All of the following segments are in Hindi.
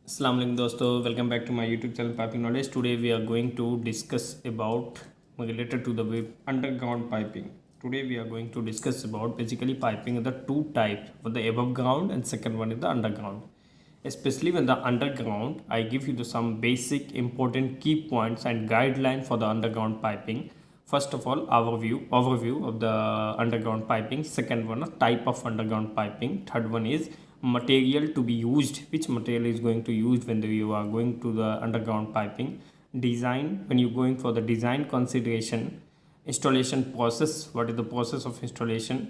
अस्सलाम वालेकुम दोस्तों, welcome back to my YouTube channel piping knowledge. Today we are going to discuss about related to the underground piping. Today we are going to discuss about basically piping the two types, for the above ground and second one is the underground. Especially when the underground, I give you some basic important key points and guideline for the underground piping. First of all, overview of the underground piping. Second one, a type of underground piping. Third one is material to be used, which material is going to use when you are going to the underground piping. Design, when you going for the design consideration. Installation process, what is the process of installation.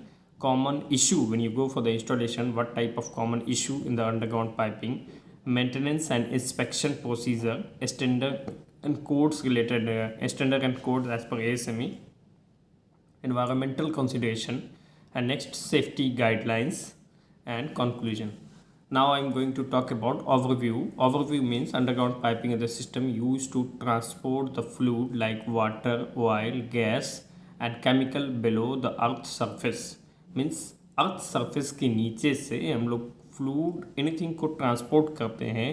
Common issue, when you go for the installation, what type of common issue in the underground piping. Maintenance and inspection procedure. Standard and codes related, standard and codes as per ASME. Environmental consideration, and next safety guidelines and conclusion. Now I am going to talk about overview. Overview means underground piping is the system used to transport the fluid like water, oil, gas and chemical below the earth surface. Means earth surface के नीचे से हम लोग फ्लूड एनीथिंग को ट्रांसपोर्ट करते हैं.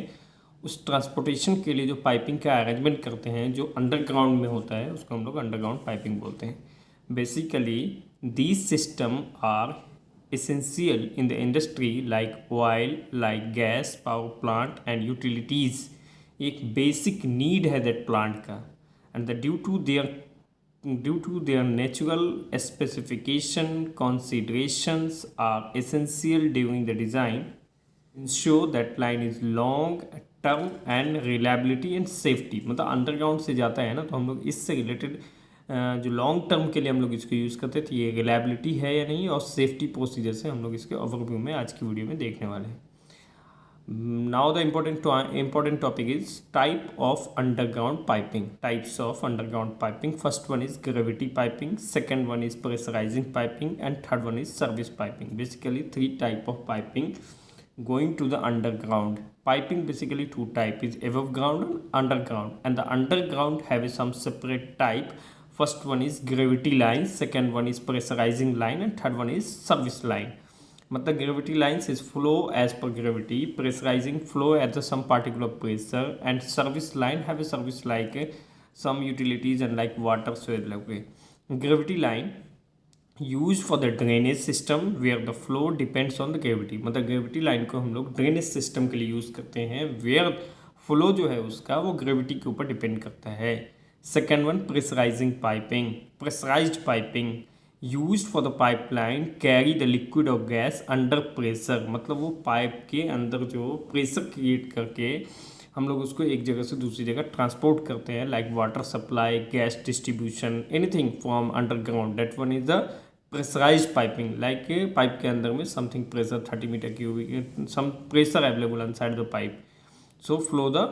उस ट्रांसपोर्टेशन के लिए जो पाइपिंग का अरेंजमेंट करते हैं जो अंडरग्राउंड में होता है उसको हम लोग अंडरग्राउंड पाइपिंग बोलते हैं. Basically these system are essential in the industry like oil, like gas, power plant and utilities. एक basic need है that plant का, and the due to their natural specification considerations are essential during the design. Ensure that line is long term and reliability and safety. मतलब अंडरग्राउंड से जाता है ना, तो हम लोग इससे रिलेटेड जो लॉन्ग टर्म के लिए हम लोग इसको यूज़ करते हैं, तो ये रिलायबिलिटी है या नहीं और सेफ्टी प्रोसीजर से हम लोग इसके ओवरव्यू में आज की वीडियो में देखने वाले हैं. Now the important topic is type of underground piping. Types of underground piping. First one is gravity piping, second one is pressurising piping and third one is service piping. Basically three type of piping going to the underground. Piping basically two type is above ground and underground, and the underground have some separate type. First one is gravity line, second one is pressurizing line and third one is service line. मतलब gravity lines is flow as per gravity, pressurizing flow at the some particular pressure and service line have a service like some utilities and like water. So like gravity line use for the drainage system where the flow depends on the gravity. मतलब ग्रेविटी लाइन को हम लोग ड्रेनेज सिस्टम के लिए यूज़ करते हैं वेयर फ्लो जो है उसका वो ग्रेविटी के ऊपर डिपेंड करता है. Second one pressurising piping. Pressurised piping use for the pipe line carry the liquid और गैस अंडर प्रेशर. मतलब वो पाइप के अंदर जो प्रेशर क्रिएट करके हम लोग उसको एक जगह से दूसरी जगह ट्रांसपोर्ट करते हैं like water supply, gas distribution, anything from underground. That one is the pressurised piping. Like pipe के अंदर में something pressure 30 metre cubic some pressure available inside the pipe, so flow the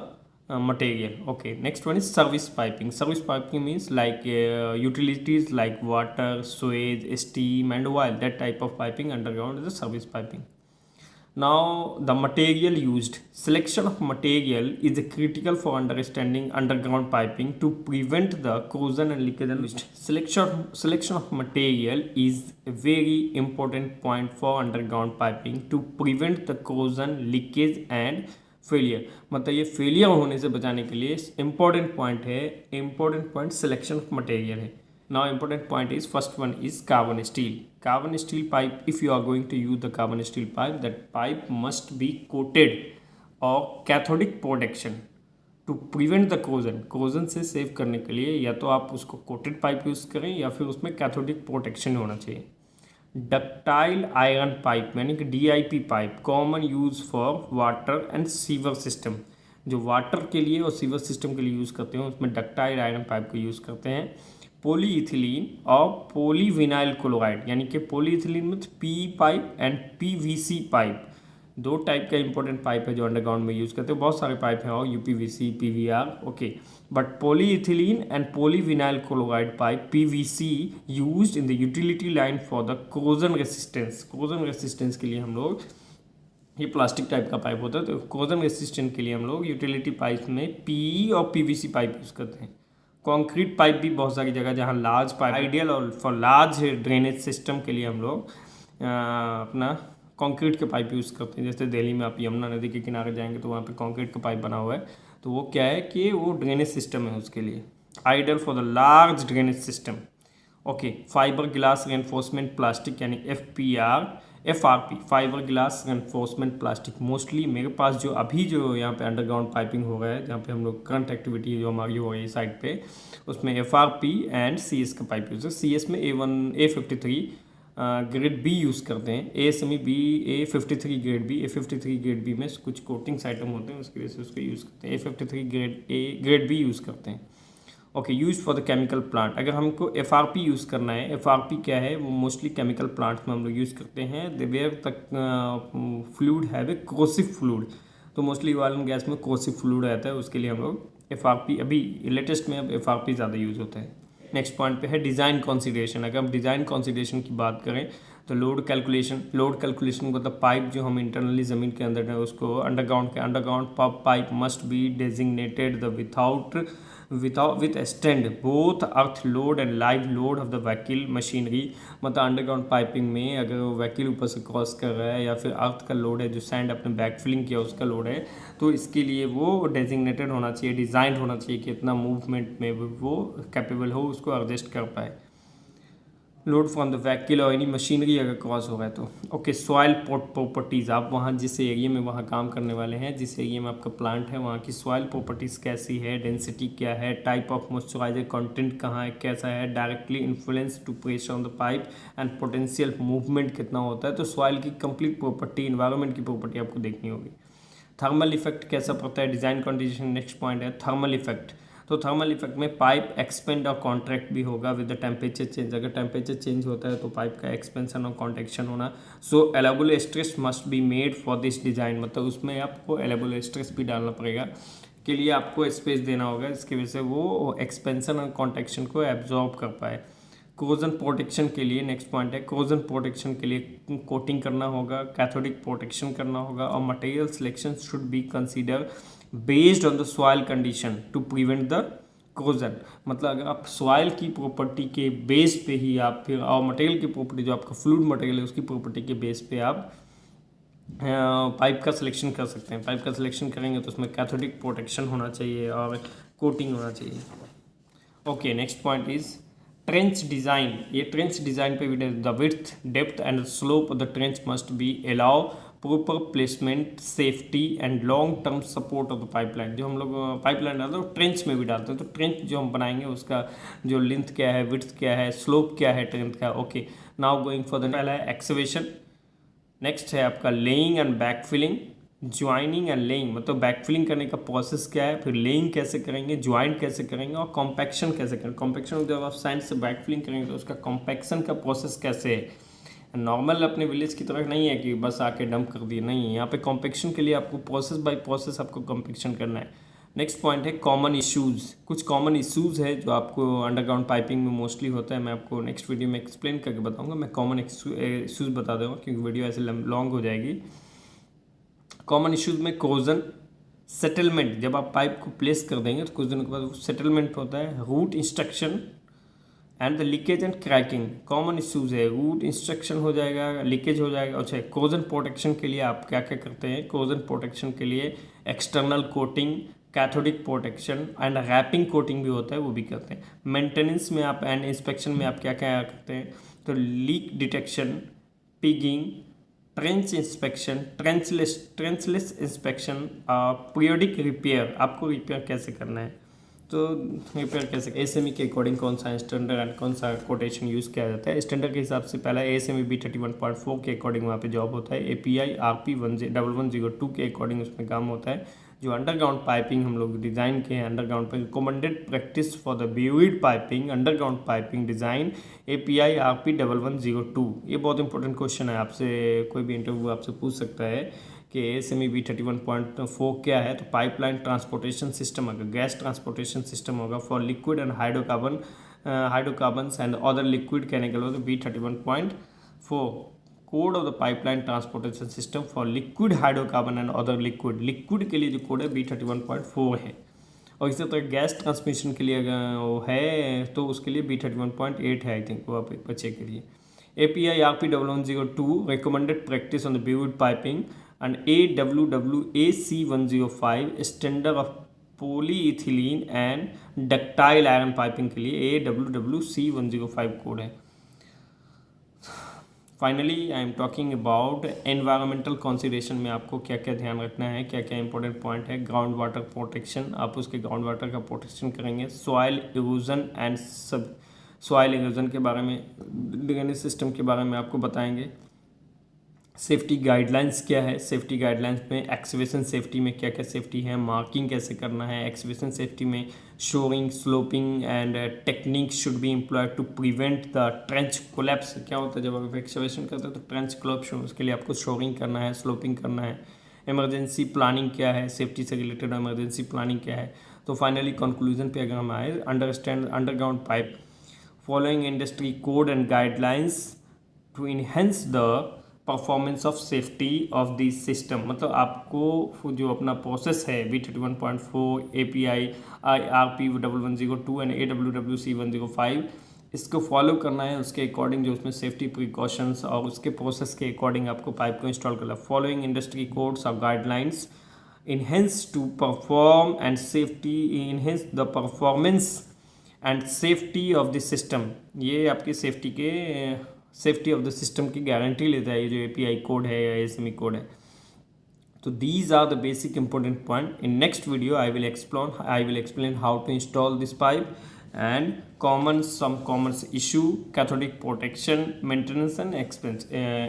material. Okay, next one is service piping. Service piping means like utilities like water, sewage, steam and oil. That type of piping underground is the service piping. Now the material used. Selection of material is critical for understanding underground piping to prevent the corrosion and leakage and waste. Selection of material is a very important point for underground piping to prevent the corrosion, leakage and failure. मतलब ये फेलियर होने से बचाने के लिए इंपॉर्टेंट पॉइंट है. Important point selection of material है. Now important point is first one is carbon steel. Carbon steel pipe, if you are going to use the carbon steel pipe, that pipe must be coated और cathodic protection to prevent the corrosion. Corrosion से सेव करने के लिए या तो आप उसको कोटेड पाइप यूज़ करें या फिर उसमें कैथोडिक प्रोटेक्शन होना चाहिए. डक्टाइल आयरन पाइप यानी कि DIP pipe, common use for water and sewer system. जो वाटर के लिए और सीवर सिस्टम के लिए यूज़ करते हैं उसमें डक्टाइल आयरन पाइप को यूज़ करते हैं. पॉलीइथिलीन और पॉलीविनाइल क्लोराइड यानी कि पॉलीइथिलीन में PE pipe and PVC pipe. दो टाइप का इंपॉर्टेंट पाइप है जो अंडरग्राउंड में यूज़ करते हैं. बहुत सारे पाइप हैं और UPVC, PVR. Okay, but polyethylene and polyvinyl chloride pipe PVC used in the utility line for the corrosion resistance. Corrosion resistance के लिए हम लोग, ये प्लास्टिक टाइप का पाइप होता है, तो कोरोजन रेसिस्टेंट के लिए हम लोग यूटिलिटी पाइप में PE और PVC पाइप यूज़ करते हैं. कॉन्क्रीट पाइप भी बहुत सारी जगह जहाँ लार्ज पाइप आइडियल और फॉर लार्ज ड्रेनेज सिस्टम के लिए हम लोग अपना कंक्रीट के पाइप यूज़ करते हैं। जैसे दिल्ली में आप यमुना नदी के किनारे जाएंगे तो वहाँ पे कंक्रीट का पाइप बना हुआ है, तो वो क्या है कि वो ड्रेनेज सिस्टम है उसके लिए, ideal for the large drainage system. Okay, fibre glass reinforcement plastic यानी FRP, fibre glass reinforcement plastic. Mostly मेरे पास जो अभी जो यहाँ पे अंडरग्राउंड पाइपिंग हो रहा है, जहाँ पे हम लोग करंट एक्टिविटी जो हमारी हो रही है साइड पे, उसमें FRP एंड CS का पाइप यूज़ है। CS में A53 ग्रेड बी यूज़ करते हैं, ASME B A53 grade B, A53 grade B में कुछ कोटिंग्स आइटम होते हैं, उसकी वजह से उसको यूज़ करते हैं। A53 ग्रेड बी यूज़ करते हैं। Okay, use for the chemical plant. अगर हमको FRP यूज़ करना है, FRP क्या है, वो मोस्टली केमिकल प्लांट्स में हम लोग यूज़ करते हैं। द वेयर तक fluid have a coercive fluid, तो मोस्टली ऑयल एंड गैस में कोसिव फ्लूड रहता है, उसके लिए हम लोग FRP, अभी लेटेस्ट में अब FRP ज़्यादा यूज़ होता है। नेक्स्ट पॉइंट पे है डिज़ाइन कंसिडरेशन। अगर हम डिज़ाइन कंसिडरेशन की बात करें तो लोड कैलकुलेशन मतलब पाइप जो हम इंटरनली ज़मीन के अंदर है उसको underground pipe must B designated the with stand both earth load and live load of the vehicle machinery. मतलब अंडरग्राउंड पाइपिंग में अगर वो व्हीकल ऊपर से क्रॉस कर रहा है या फिर अर्थ का लोड है, जो सैंड अपने बैक फिलिंग किया उसका लोड है, तो इसके लिए वो डेजिग्नेटेड होना चाहिए, डिज़ाइन होना चाहिए कि इतना मूवमेंट में वो कैपेबल हो, उसको एडजस्ट कर पाए। लोड फ्रॉम द व्हीकल और एनी मशीनरी अगर क्रॉस हो रहा है तो। ओके, सॉइल प्रॉपर्टीज़, आप वहाँ जिस एरिया में वहाँ काम करने वाले हैं, जिस एरिया में आपका प्लांट है, वहाँ की सॉइल प्रॉपर्टीज़ कैसी है, डेंसिटी क्या है, टाइप ऑफ मॉइस्चराइजर कंटेंट कहाँ है, कैसा है, directly influence to pressure on the pipe and potential movement कितना होता है। तो सॉइल की कंप्लीट प्रॉपर्टी, इन्वायरमेंट की प्रॉपर्टी आपको देखनी होगी। थर्मल इफेक्ट कैसा पड़ता है डिज़ाइन कंडीशन। नेक्स्ट पॉइंट है थर्मल इफेक्ट। तो थर्मल इफेक्ट में पाइप एक्सपेंड और कॉन्ट्रैक्ट भी होगा विद द टेम्परेचर चेंज। अगर टेम्परेचर चेंज होता है तो पाइप का एक्सपेंशन और कॉन्ट्रैक्शन होना। So allowable stress must be made for this design, मतलब उसमें आपको एलेबल स्ट्रेस भी डालना पड़ेगा, के लिए आपको स्पेस देना होगा, इसकी वजह से वो एक्सपेंशन और कॉन्ट्रैक्शन को एब्जॉर्ब कर पाए। कोरोजन प्रोटेक्शन के लिए, नेक्स्ट पॉइंट है कोरोजन प्रोटेक्शन के लिए कोटिंग करना होगा, कैथोडिक प्रोटेक्शन करना होगा, और material selection should be consider based on the soil condition to prevent the corrosion. मतलब अगर आप सॉइल की प्रॉपर्टी के बेस पे ही आप फिर, और मटेरियल की प्रॉपर्टी जो आपका फ्लूइड मटेरियल है उसकी प्रॉपर्टी के बेस पे आप पाइप का सिलेक्शन कर सकते हैं। पाइप का सिलेक्शन करेंगे तो उसमें कैथोडिक प्रोटेक्शन होना चाहिए और कोटिंग होना चाहिए। Okay, next point is trench design. ये ट्रेंच डिज़ाइन पे भी the width, depth and slope of the trench must be allow proper placement, safety and long term support of the pipeline. जो हम लोग पाइपलाइन डालते हैं ट्रेंच में भी डालते हैं, तो ट्रेंच जो हम बनाएंगे उसका जो लेंथ क्या है, विड्थ क्या है, स्लोप क्या है ट्रेंच का। Okay, now going for the पहला है एक्सवेशन। नेक्स्ट है आपका laying and back filling, joining and laying, मतलब बैक फिलिंग करने का प्रोसेस क्या है, फिर लेइंग कैसे करेंगे, ज्वाइंट कैसे करेंगे, और कॉम्पैक्शन कैसे करेंगे। कॉम्पैक्शन जब आप साइड से बैक फिलिंग करेंगे तो उसका कॉम्पैक्शन का प्रोसेस कैसे है। नॉर्मल अपने विलेज की तरह नहीं है कि बस आके डंप कर दिए, नहीं, यहाँ पे कॉम्पैक्शन के लिए आपको प्रोसेस बाय प्रोसेस आपको कॉम्पैक्शन करना है। नेक्स्ट पॉइंट है कॉमन इश्यूज़। कुछ कॉमन इश्यूज़ है जो आपको अंडरग्राउंड पाइपिंग में मोस्टली होता है, मैं आपको नेक्स्ट वीडियो में एक्सप्लेन करके बताऊंगा। मैं कॉमन इश्यूज़ बता दूँगा क्योंकि वीडियो ऐसे लॉन्ग हो जाएगी। कॉमन इश्यूज़ में कोरोजन, सेटलमेंट, जब आप पाइप को प्लेस कर देंगे तो कुछ दिनों के बाद सेटलमेंट होता है, root instruction and the leakage and cracking. Common issues है, रूट इंस्ट्रक्शन हो जाएगा, लीकेज हो जाएगा। अच्छा, कोरोजन प्रोटेक्शन के लिए आप क्या क्या करते हैं। कोरोजन प्रोटेक्शन के लिए external coating, cathodic protection and wrapping coating भी होता है, वो भी करते हैं। मेंटेनेंस में आप एंड इंस्पेक्शन में आप क्या क्या करते हैं, तो leak detection, pigging, trench inspection, trenchless inspection, periodic repair, आपको रिपेयर कैसे करना है, तो रिपेयर कैसे, ASME के अकॉर्डिंग कौन सा स्टैंडर्ड एंड कौन सा कोटेशन यूज़ किया जाता है। स्टैंडर्ड के हिसाब से पहला ASME B31.4 के अकॉर्डिंग वहाँ पे जॉब होता है। API RP 1102 के अकॉर्डिंग उसमें काम होता है। जो अंडरग्राउंड पाइपिंग हम लोग डिज़ाइन के हैं, अंडरग्राउंड पर recommended practice for the buried piping, underground piping design API RP 1102। ये बहुत इंपॉर्टेंट क्वेश्चन है, आपसे कोई भी इंटरव्यू आपसे पूछ सकता है कि ASME B31.4 क्या है। तो पाइपलाइन ट्रांसपोर्टेशन सिस्टम, अगर गैस ट्रांसपोर्टेशन सिस्टम होगा for liquid and hydrocarbons and other liquid chemical हो तो B31.4। Code of the pipeline transportation system for liquid hydrocarbon and other liquid के लिए जो कोड है B31.4 है। और इसी तरह गैस ट्रांसमिशन के लिए अगर वो है तो उसके लिए B31.8 है, आई थिंक वो आप बच्चे के लिए। API RP1102 recommended practice on the beveled piping, and AWWAC105 standard of polyethylene and ductile iron piping के लिए AWWC105 कोड है. Finally I am talking about environmental consideration में आपको क्या क्या ध्यान रखना है, क्या क्या इंपॉर्टेंट पॉइंट है. ग्राउंड वाटर प्रोटेक्शन, आप उसके ग्राउंड वाटर का प्रोटेक्शन करेंगे. सॉइल इरोजन एंड सब सॉइल इरोजन के बारे में, ड्रेनेज सिस्टम के बारे में आपको बताएंगे. सेफ्टी गाइडलाइंस क्या है, सेफ्टी गाइडलाइंस में एक्सवेशन सेफ्टी में क्या क्या सेफ्टी है, मार्किंग कैसे करना है. एक्सवेशन सेफ्टी में shoring, sloping and technique should be employed to prevent the trench collapse. क्या होता है जब आप एक्सवेशन करते हैं तो ट्रेंच कोलैप्स, उसके लिए आपको शोरिंग करना है, स्लोपिंग करना है. इमरजेंसी प्लानिंग क्या है, सेफ्टी से रिलेटेड इमरजेंसी प्लानिंग क्या है. तो फाइनली कंक्लूजन पे अगर हम आए, understand underground pipe following industry code and guidelines to enhance the performance of safety of this system. मतलब आपको जो अपना प्रोसेस है B31.4 API RP1102 and AWWC105 इसको फॉलो करना है. उसके अकॉर्डिंग जो उसमें सेफ्टी प्रिकॉशंस और उसके प्रोसेस के अकॉर्डिंग आपको पाइप को इंस्टॉल करना है. फॉलोइंग इंडस्ट्री कोड्स और guidelines enhance to perform and safety, enhance the performance and safety of the system. ये आपकी सेफ्टी ऑफ द सिस्टम की गारंटी लेता है ये जो API कोड है या ASME कोड है. तो these are the basic important point. In next video I will explain how to install this pipe and some common issue, cathodic protection, maintenance and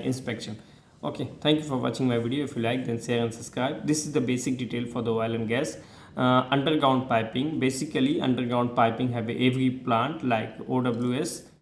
inspection. Okay, thank you for watching my video. If you like, then share and subscribe. This is the basic detail for the oil and gas. Underground piping, basically underground piping have every plant like OWS,